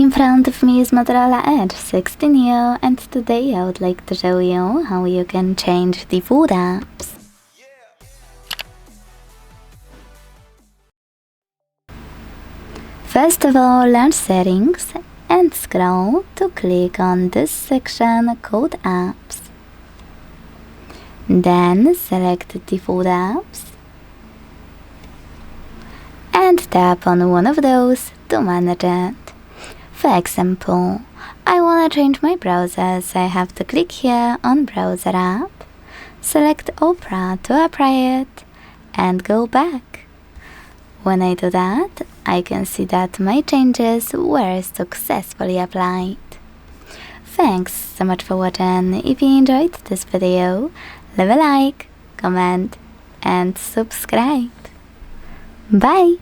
In front of me is Motorola Edge 16U, and today I would like to show you how you can change the food apps. First of all, launch settings and scroll to click on this section called apps. Then select the food apps and tap on one of those to manage it. For example, I wanna change my browser, so I have to click here on Browser app, select Opera to apply it, and go back. When I do that, I can see that my changes were successfully applied. Thanks so much for watching. If you enjoyed this video, leave a like, comment, and subscribe. Bye!